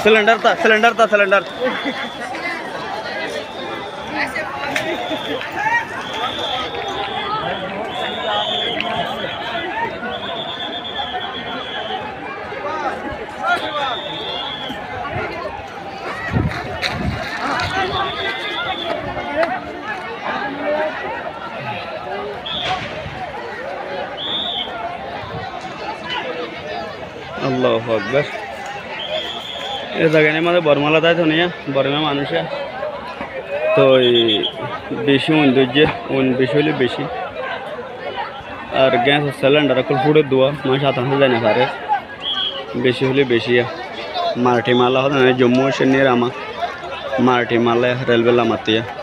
cylinder था cylinder अल्लाह अकबर ये जगह नहीं मतलब बर्माला था तो नहीं बर्मा मानुष है तो बेशी उन बेशी बेशी और गैस सिलेंडर कुल फूटे दुआ मैं चाहता हूँ जाने सारे बेशी बेशी है मराठी माला होता है जम्मू शनिरामा मराठी माला रेलवे ला मत है